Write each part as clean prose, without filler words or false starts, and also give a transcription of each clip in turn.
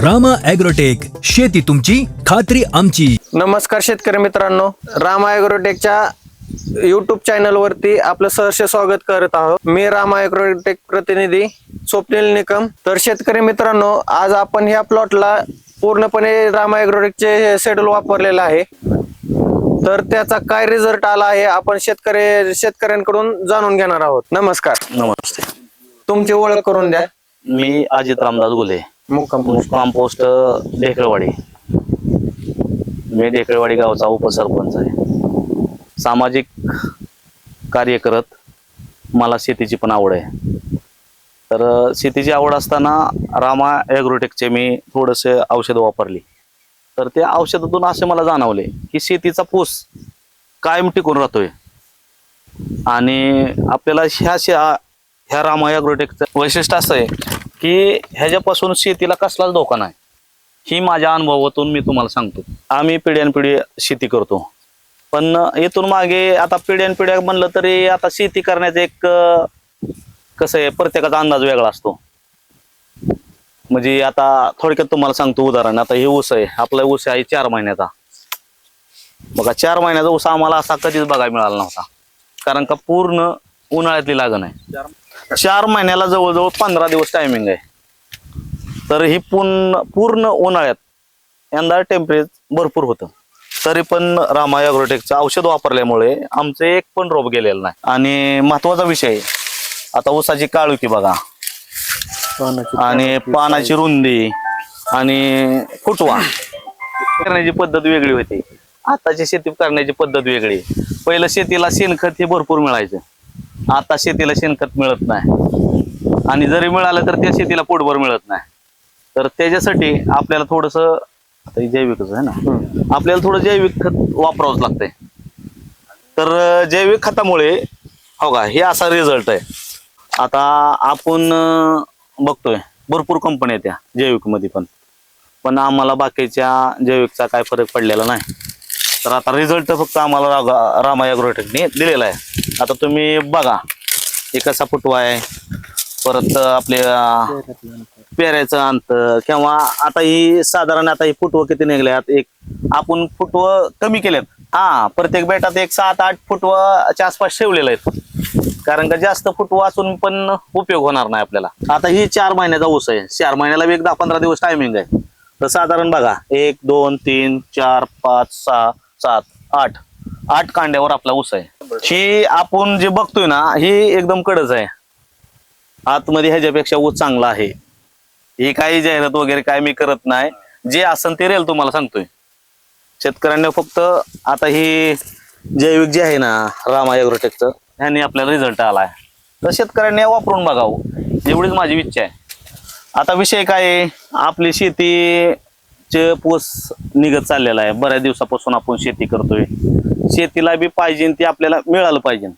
Rama agrotech, शेती तुमची खात्री आमची. नमस्कार शेतकरी मित्रांनो, रामा ॲग्रोटेकच्या यूट्यूब चॅनलवरती आपलं सहर्ष स्वागत करत आहोत. मी रामा ॲग्रोटेक प्रतिनिधी स्वप्नील निकम. तर शेतकरी मित्रांनो, आज आपण ह्या प्लॉटला पूर्णपणे रामा ॲग्रोटेकचे शेड्यूल वापरलेलं आहे. तर त्याचा काय रिझल्ट आला आहे आपण शेतकऱ्यांकडून जाणून घेणार आहोत. नमस्कार. नमस्ते. तुमची ओळख करून द्या. मी अजित रामदास गुले, मुक्काम पोस्ट ढेकळवाडी. मी ढेकळवाडी गावचा उपसरपंच आहे. सामाजिक कार्य करत मला शेतीची पण आवड आहे. तर शेतीची आवड असताना रामा ॲग्रोटेकचे मी थोडेसे औषधं वापरली. तर त्या औषधातून असे मला जाणवले की शेतीचा पूस कायम टिकून राहतोय. आणि आपल्याला ह्या रामा ॲग्रोटेकचं वैशिष्ट्य असं आहे की ह्याच्यापासून शेतीला कसलाच धोका नाही. ही माझ्या अनुभवातून मी तुम्हाला सांगतो. आम्ही पिढ्यानपिढी शेती करतो, पण इथून मागे आता पिढ्यानपिढ्या म्हणलं तरी आता शेती करण्याचं एक कसं आहे, प्रत्येकाचा अंदाज वेगळा असतो. म्हणजे आता थोडक्यात तुम्हाला सांगतो उदाहरण. आता हे ऊस आहे, आपला ऊस आहे 4 महिन्याचा. बघा, 4 महिन्याचा ऊस आम्हाला असा कधीच बघायला मिळाला नव्हता, कारण का पूर्ण उन्हाळ्यातली लागण आहे. 4 महिन्याला जवळजवळ 15 दिवस टायमिंग आहे. तर ही पूर्ण उन्हाळ्यात यंदा टेम्परेचर भरपूर होतं, तरी पण रामा ॲग्रोटेकचं औषध वापरल्यामुळे आमचं एक पण रोग गेलेलं नाही. आणि महत्वाचा विषय, आता ऊसाची काळुकी बघा, आणि पानाची रुंदी आणि फुटवा करण्याची पद्धत वेगळी होती. आताची शेती करण्याची पद्धत वेगळी. पहिलं शेतीला शेणखत हे भरपूर मिळायचं, आता शेतीला शेणखत मिळत नाही. आणि जरी मिळालं तर त्या शेतीला पोटभर मिळत नाही. तर त्याच्यासाठी आपल्याला थोडस, आता जैविकच आहे ना, आपल्याला थोडं जैविक खत वापरावंच लागतंय. तर जैविक खतामुळे हो का, हे असा रिझल्ट आहे. आता आपण बघतोय भरपूर कंपन्या त्या जैविक मध्ये, पण आम्हाला बाकीच्या जैविकचा काय फरक पडलेला नाही. तर आता रिझल्ट फक्त आम्हाला रामा ॲग्रोटेकने दिलेला आहे. आता तुम्ही बघा, एक कसा फुटवा आहे, परत आपल्या पेऱ्याचं अंतर, किंवा आता ही साधारण आता ही फुटवं किती निघल्यात, एक आपण फुटवं कमी केलेत. प्रत्येक बेटात एक 7-8 फुटवाच्या आसपास ठेवलेलं आहेत, कारण का जास्त फुटवा असून पण उपयोग होणार नाही आपल्याला. आता ही 4 महिन्याचा ऊस आहे. 4 महिन्याला एक 10-15 दिवस टायमिंग आहे. तर साधारण बघा, 1 2 3 4 5 6 7 8 कांड्यावर आपला ऊस आहे. ही आपण जे बघतोय ना, ही एकदम कडच आहे. आतमध्ये ह्याच्यापेक्षा ऊस चांगला आहे. ही काही जाहिरात वगैरे काय मी करत नाही. जे असन ते रेल तुम्हाला सांगतोय. शेतकऱ्यांना फक्त आता ही जैविक जे आहे ना रामा ॲग्रोटेकचं, ह्याने आपल्याला रिझल्ट आलाय. तर शेतकऱ्यांनी वापरून बघावं, एवढीच माझी इच्छा आहे. आता विषय काय आहे, आपली शेतीचे पूस निघत चाललेला आहे. बऱ्याच दिवसापासून आपण शेती करतोय. शेतीला बी पाहिजे ते आपल्याला मिळालं पाहिजे,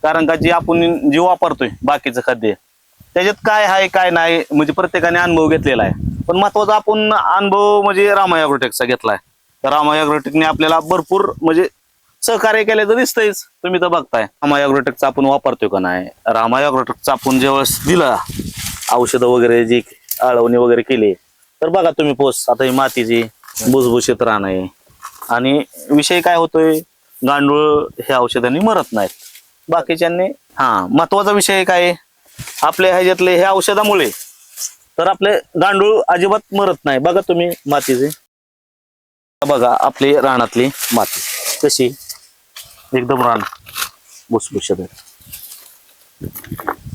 कारण का जे आपण जे वापरतोय बाकीचं खाद्य, त्याच्यात काय आहे काय नाही, म्हणजे प्रत्येकाने अनुभव घेतलेला आहे. पण महत्वाचा आपण अनुभव म्हणजे रामा ॲग्रोटेकचा घेतलाय. तर रामा ॲग्रोटेकने आपल्याला भरपूर म्हणजे सहकार्य केल्याचं दिसतंयच. तुम्ही तर बघताय रामा ॲग्रोटेकचा आपण वापरतोय का नाही. रामा ॲग्रोटेकचा आपण ज्यावेळेस दिला औषधं वगैरे, जी आळवणी वगैरे केली, तर बघा तुम्ही पोस, आता ही मातीची भुसभुशीत रान आहे. आणि विषय काय होतोय, गांडूळ ह्या औषधांनी मरत नाहीत बाकीच्यांनी. महत्वाचा विषय काय आहे, आपल्या ह्याच्यातले ह्या औषधामुळे तर आपले गांडूळ अजिबात मरत नाही. बघा तुम्ही मातीचे, बघा आपली रानातली माती कशी एकदम रान भुसभुशीत आहे.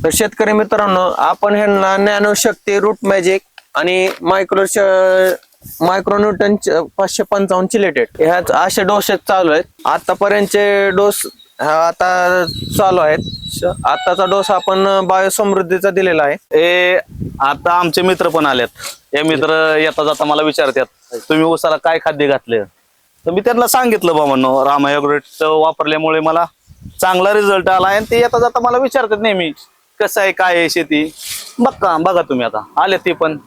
तर शेतकरी मित्रांनो, आपण ह्यांना नॅनोशक्ती, रूट मॅजिक आणि मायक्रोन्यूटन 555 चिलेटेड ह्याच असे डोस चालू आहेत. आतापर्यंतचे डोस आता चालू आहेत. आताचा डोस आपण बायोसमृद्धीचा दिलेला आहे. हे आता आमचे मित्र पण आलेत. हे मित्र येता जाता मला विचारतात, तुम्ही ऊसाला काय खाद्य घातले. तर मी त्यांना सांगितलं, बाबांनो रामा ॲग्रोटेक वापरल्यामुळे मला चांगला रिझल्ट आला. आणि ते येता जाता मला विचारतात नेहमी, कसं आहे काय आहे शेती. बघा तुम्ही आता आले, ते पण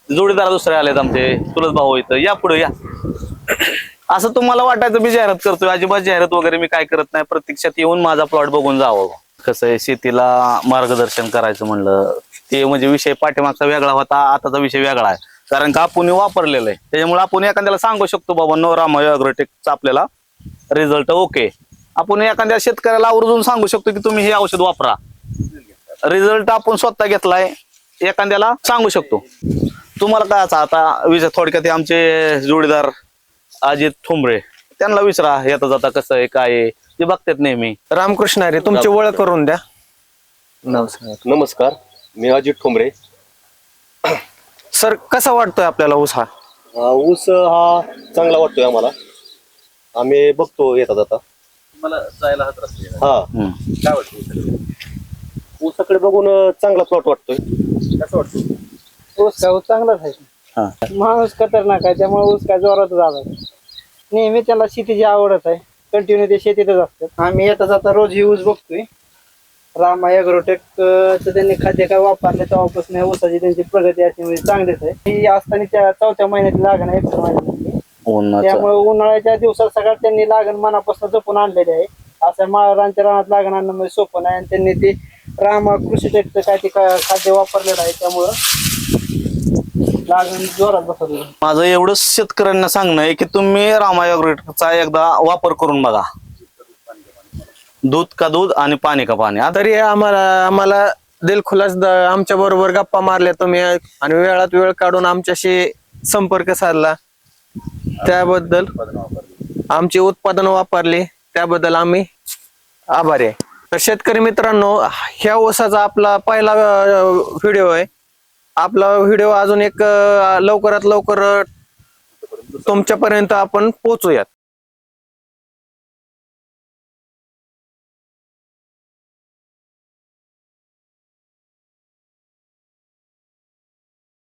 जोडीदार दुसरे आलेत आमचे, चुलत भाऊ इथं, या पुढे या. असं तुम्हाला वाटायचं मी जाहिरात करतोय, अजिबात जाहिरात वगैरे मी काय करत नाही. प्रत्यक्षात येऊन माझा प्लॉट बघून जावं. कसं आहे, शेतीला मार्गदर्शन करायचं म्हणलं ते म्हणजे विषय पाठीमागचा वेगळा होता, आताचा विषय वेगळा आहे. कारण का आपण वापरलेलं आहे, त्याच्यामुळे आपण एखाद्याला सांगू शकतो बाबा नो रामा ॲग्रोटेकचा आपल्याला रिझल्ट ओके. आपण एखाद्या शेतकऱ्याला आवर्जून सांगू शकतो की तुम्ही हे औषध वापरा. रिझल्ट आपण स्वतः घेतलाय, एखाद्याला सांगू शकतो. तुम्हाला काय आता थोडक्यात हे आमचे जोडीदार अजित ठोंबरे, त्यांना विचारा येता जाता कसं आहे काय आहे, ते बघतात नेहमी. रामकृष्ण हरी, तुमची ओळख करून द्या. नमस्कार, मी अजित ठोंबरे. सर, कसा वाटतोय आपल्याला ऊस हा? ऊस हा चांगला वाटतोय आम्हाला. आम्ही बघतो येता जाता. हा, काय वाटतं ऊसाकडे बघून चांगला प्लॉट वाटतोय. कसं वाटतं? ऊस का ऊस चांगलाच आहे. माणूस खतरनाक आहे, त्यामुळे ऊस काय जोरात झाला. नेहमी त्याला शेतीची आवडच आहे, कंटिन्यू ते शेतीतच असतात. आम्ही येता जाता रोज ही ऊस बघतोय. रामा ॲग्रोटेक त्यांनी खाद्य काय वापरले तेव्हापासून ऊसाची त्यांची प्रगती अशी म्हणजे चांगलीच आहे. ही असताना त्या 4थ्या महिन्यात लागण आहे, एप्रिल महिन्यात. त्यामुळे उन्हाळ्याच्या दिवसात सगळ्यात त्यांनी लागण मनापासून जपून आणलेली आहे. असं माळरांच्या रानात लागण आणणं म्हणजे सोपं नाही, आणि त्यांनी ते रामा कृषी टेकचं काय ते खाद्य वापरलेलं आहे, त्यामुळं लागण जोरात बसवली. माझं एवढंच शेतकऱ्यांना सांगणं आहे की तुम्ही रामा ॲग्रोटेकचा एकदा वापर करून बघा. दूध का दूध आणि पाणी का पाणी. तरी आम्हाला दिलखुलास आमच्या बरोबर गप्पा मारल्या तुम्ही, आणि वेळात वेळ काढून आमच्याशी संपर्क साधला, त्याबद्दल आमची उत्पादन वापरली त्याबद्दल आम्ही आभारी आहे. तर शेतकरी मित्रांनो, ह्या ऊसाचा आपला पहिला व्हिडिओ आहे. आपला व्हिडिओ अजून एक लवकरात लवकर तुमच्यापर्यंत आपण पोहोचूयात.